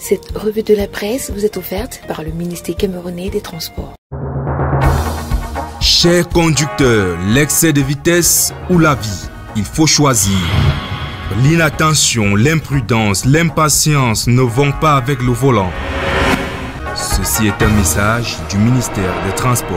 Cette revue de la presse vous est offerte par le ministère camerounais des Transports. Chers conducteurs, l'excès de vitesse ou la vie, il faut choisir. L'inattention, l'imprudence, l'impatience ne vont pas avec le volant. Ceci est un message du ministère des Transports.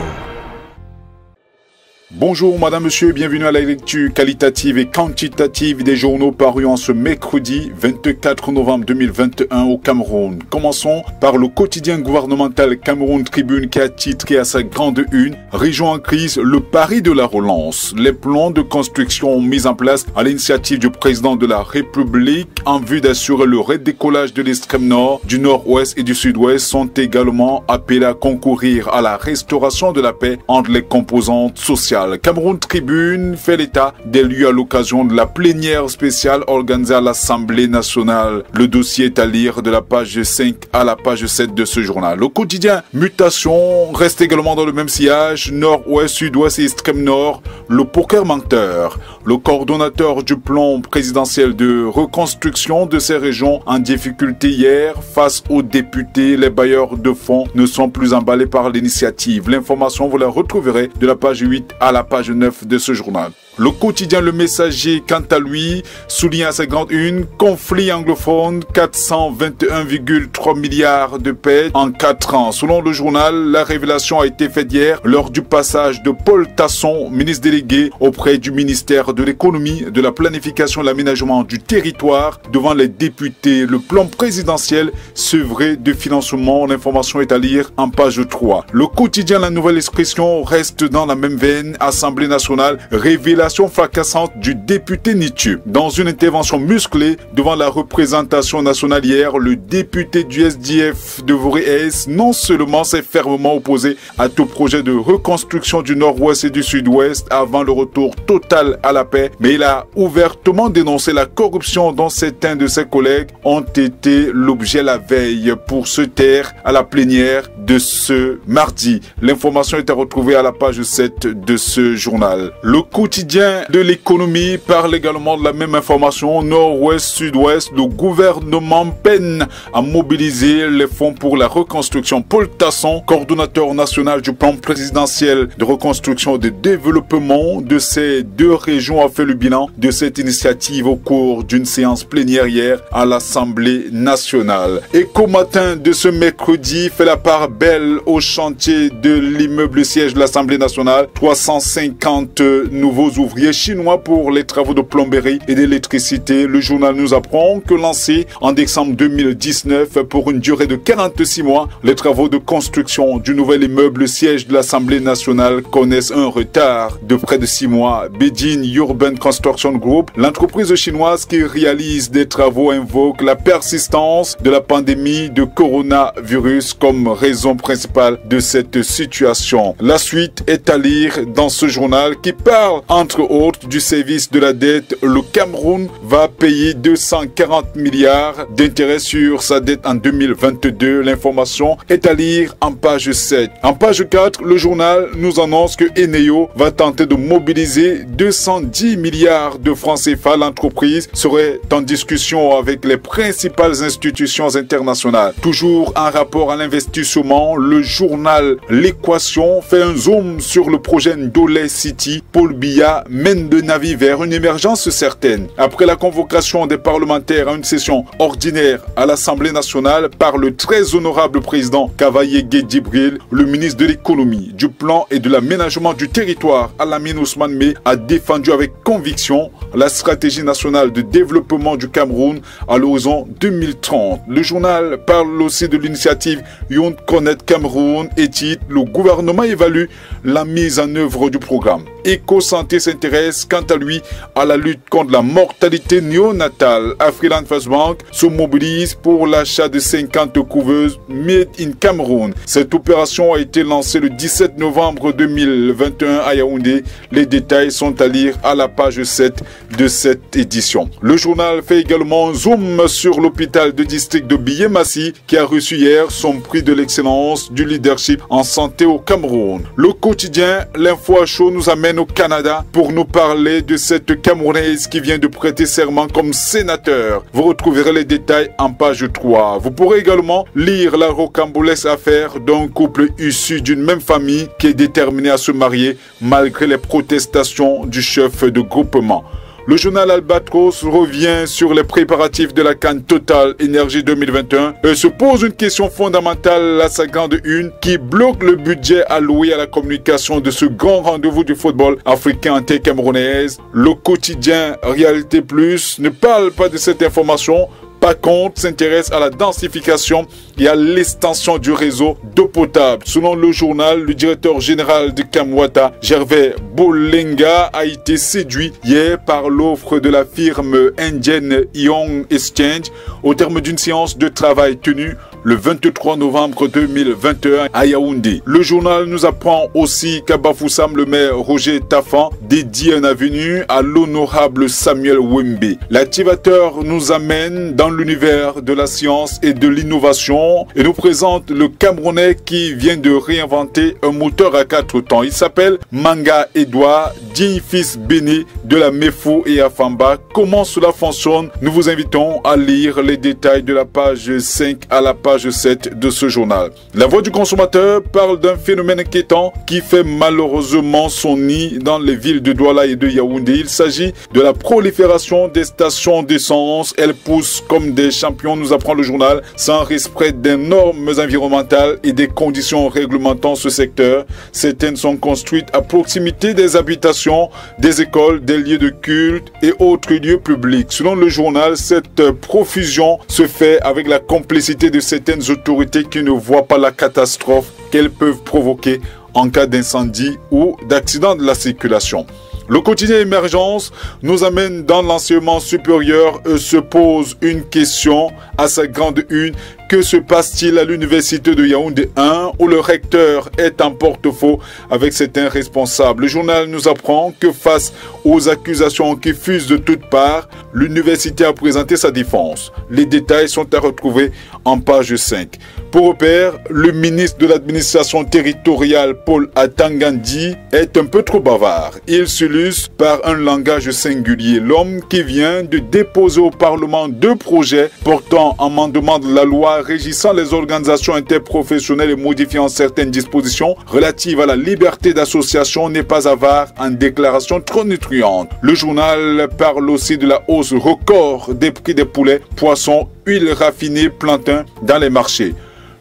Bonjour madame, monsieur, bienvenue à la lecture qualitative et quantitative des journaux parus en ce mercredi 24 novembre 2021 au Cameroun. Commençons par le quotidien gouvernemental Cameroun Tribune qui a titré à sa grande une « Région en crise, le pari de la relance ». Les plans de construction mis en place à l'initiative du président de la République en vue d'assurer le redécollage de l'extrême nord, du nord-ouest et du sud-ouest sont également appelés à concourir à la restauration de la paix entre les composantes sociales. Cameroun Tribune fait l'état des lieux à l'occasion de la plénière spéciale organisée à l'Assemblée nationale. Le dossier est à lire de la page 5 à la page 7 de ce journal. Le quotidien Mutation reste également dans le même sillage. Nord-ouest, sud-ouest et extrême nord, le poker menteur. Le coordonnateur du plan présidentiel de reconstruction de ces régions en difficulté hier face aux députés, les bailleurs de fonds ne sont plus emballés par l'initiative. L'information, vous la retrouverez de la page 8 à la page 9 de ce journal. Le quotidien Le Messager, quant à lui, souligne à sa grande une conflit anglophone, 421,3 milliards de pertes en 4 ans. Selon le journal, la révélation a été faite hier lors du passage de Paul Tasson, ministre délégué auprès du ministère de l'économie, de la planification et l'aménagement du territoire devant les députés. Le plan présidentiel sevré de financement. L'information est à lire en page 3. Le quotidien La Nouvelle Expression reste dans la même veine. Assemblée nationale, révélation fracassante du député Nietzsche. Dans une intervention musclée devant la représentation nationale hier, le député du SDF de Voré-Est non seulement s'est fermement opposé à tout projet de reconstruction du nord-ouest et du sud-ouest avant le retour total à la paix, mais il a ouvertement dénoncé la corruption dont certains de ses collègues ont été l'objet la veille pour se taire à la plénière de ce mardi. L'information est à retrouver à la page 7 de ce journal. Le quotidien de l'économie parle également de la même information. Nord-ouest, sud-ouest, le gouvernement peine à mobiliser les fonds pour la reconstruction. Paul Tasson, coordonnateur national du plan présidentiel de reconstruction et de développement de ces deux régions, a fait le bilan de cette initiative au cours d'une séance plénière hier à l'Assemblée nationale. Éco Matin de ce mercredi fait la part belle au chantier de l'immeuble siège de l'Assemblée nationale. 350 nouveaux ouvriers chinois pour les travaux de plomberie et d'électricité. Le journal nous apprend que lancé en décembre 2019 pour une durée de 46 mois, les travaux de construction du nouvel immeuble siège de l'Assemblée nationale connaissent un retard de près de 6 mois. Beijing Urban Construction Group, l'entreprise chinoise qui réalise des travaux, invoque la persistance de la pandémie de coronavirus comme raison principale de cette situation. La suite est à lire dans ce journal qui parle entre autres du service de la dette. Le Cameroun va payer 240 milliards d'intérêts sur sa dette en 2022. L'information est à lire en page 7. En page 4, le journal nous annonce que Eneo va tenter de mobiliser 210 milliards de francs CFA. L'entreprise serait en discussion avec les principales institutions internationales. Toujours en rapport à l'investissement, le journal L'Équation fait un zoom sur le projet Ndolé City. Paul Biya mène le navire vers une émergence certaine. Après la convocation des parlementaires à une session ordinaire à l'Assemblée nationale par le très honorable président Kavaye Gueye-Djibril, le ministre de l'économie, du plan et de l'aménagement du territoire, Alamine Ousmane Meh, a défendu avec conviction la stratégie nationale de développement du Cameroun à l'horizon 2030. Le journal parle aussi de l'initiative Young Connect Cameroun et titre « Le gouvernement évalue la mise en œuvre du programme ». Éco-Santé s'intéresse quant à lui à la lutte contre la mortalité néonatale. Afriland First Bank se mobilise pour l'achat de 50 couveuses Made in Cameroun. Cette opération a été lancée le 17 novembre 2021 à Yaoundé. Les détails sont à lire à la page 7 de cette édition. Le journal fait également un zoom sur l'hôpital de district de Biyé-Massi qui a reçu hier son prix de l'excellence du leadership en santé au Cameroun. Le quotidien L'Info à chaud nous amène africaine au Canada pour nous parler de cette Camerounaise qui vient de prêter serment comme sénateur. Vous retrouverez les détails en page 3. Vous pourrez également lire la rocambolesque affaire d'un couple issu d'une même famille qui est déterminé à se marier malgré les protestations du chef de groupement. Le journal Albatros revient sur les préparatifs de la CAN Total Énergie 2021 et se pose une question fondamentale à sa grande une qui bloque le budget alloué à la communication de ce grand rendez-vous du football africain en terre camerounaise. Le quotidien Réalité Plus ne parle pas de cette information. Par contre, s'intéresse à la densification et à l'extension du réseau d'eau potable. Selon le journal, le directeur général de Kamwata, Gervais Bolenga, a été séduit hier par l'offre de la firme indienne Ion Exchange au terme d'une séance de travail tenue le 23 novembre 2021 à Yaoundé. Le journal nous apprend aussi qu'à Bafoussam, le maire Roger Tafan dédie un avenue à l'honorable Samuel Wembe. L'activateur nous amène dans l'univers de la science et de l'innovation et nous présente le Camerounais qui vient de réinventer un moteur à 4 temps. Il s'appelle Manga Edouard, digne fils béni de la Mefou et Afamba. Comment cela fonctionne? Nous vous invitons à lire les détails de la page 5 à la page 7 de ce journal. La Voix du consommateur parle d'un phénomène inquiétant qui fait malheureusement son nid dans les villes de Douala et de Yaoundé. Il s'agit de la prolifération des stations d'essence. Elles poussent comme des champions, nous apprend le journal, sans respect des normes environnementales et des conditions réglementant ce secteur. Certaines sont construites à proximité des habitations, des écoles, des lieux de culte et autres lieux publics. Selon le journal, cette profusion se fait avec la complicité de certaines autorités qui ne voient pas la catastrophe qu'elles peuvent provoquer en cas d'incendie ou d'accident de la circulation. Le quotidien Émergence nous amène dans l'enseignement supérieur et se pose une question à sa grande une. Que se passe-t-il à l'université de Yaoundé 1 où le recteur est en porte-à-faux avec certains responsables? Le journal nous apprend que face aux accusations qui fusent de toutes parts, l'université a présenté sa défense. Les détails sont à retrouver en page 5. Pour repère, le ministre de l'administration territoriale Paul Atangandi est un peu trop bavard. Il s'illustre par un langage singulier. L'homme qui vient de déposer au Parlement 2 projets portant amendement de la loi régissant les organisations interprofessionnelles et modifiant certaines dispositions relatives à la liberté d'association n'est pas avare en déclarations trop nutrientes. Le journal parle aussi de la hausse record des prix des poulets, poissons, huile raffinée, plantains dans les marchés.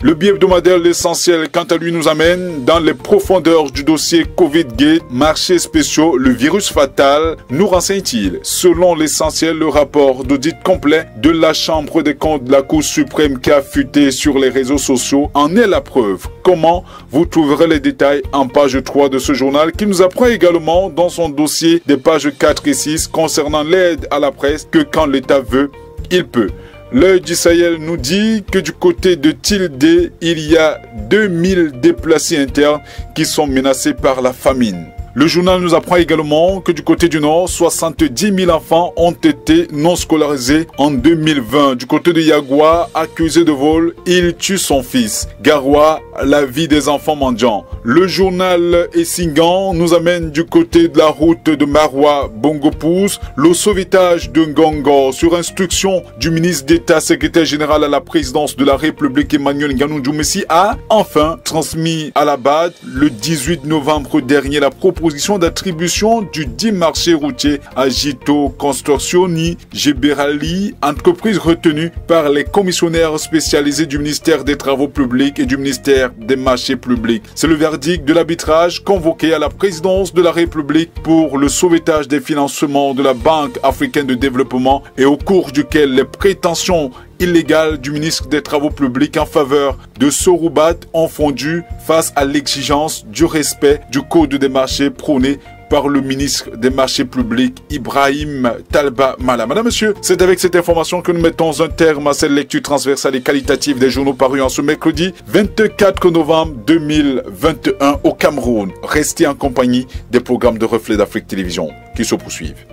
Le billet hebdomadaire L'Essentiel, quant à lui, nous amène dans les profondeurs du dossier Covid-Gate, marchés spéciaux, le virus fatal. Nous renseigne-t-il? Selon L'Essentiel, le rapport d'audit complet de la Chambre des comptes de la Cour suprême qui a fuité sur les réseaux sociaux en est la preuve. Comment? Vous trouverez les détails en page 3 de ce journal qui nous apprend également dans son dossier des pages 4 et 6 concernant l'aide à la presse que quand l'État veut, il peut. L'Œil du Sahel nous dit que du côté de Tildé, il y a 2000 déplacés internes qui sont menacés par la famine. Le journal nous apprend également que du côté du Nord, 70 000 enfants ont été non scolarisés en 2020. Du côté de Yagua, accusé de vol, il tue son fils. Garoua, la vie des enfants mendiants. Le journal Essingan nous amène du côté de la route de Maroua Bongopous, le sauvetage de Ngongo sur instruction du ministre d'État secrétaire général à la présidence de la République Emmanuel Nganou Djoumessi a enfin transmis à la BAD le 18 novembre dernier la proposition d'attribution du dit marché routier à Jito Constructioni Géberali, entreprise retenue par les commissionnaires spécialisés du ministère des Travaux publics et du ministère des Marchés publics. C'est le verdict de l'arbitrage convoqué à la présidence de la République pour le sauvetage des financements de la Banque africaine de développement et au cours duquel les prétentions illégales du ministre des Travaux publics en faveur de Soroubat ont fondu face à l'exigence du respect du code des marchés prôné par le ministre des Marchés publics, Ibrahim Talba Mala. Madame, monsieur, c'est avec cette information que nous mettons un terme à cette lecture transversale et qualitative des journaux parus en ce mercredi 24 novembre 2021 au Cameroun. Restez en compagnie des programmes de Reflet d'Afrique Télévision qui se poursuivent.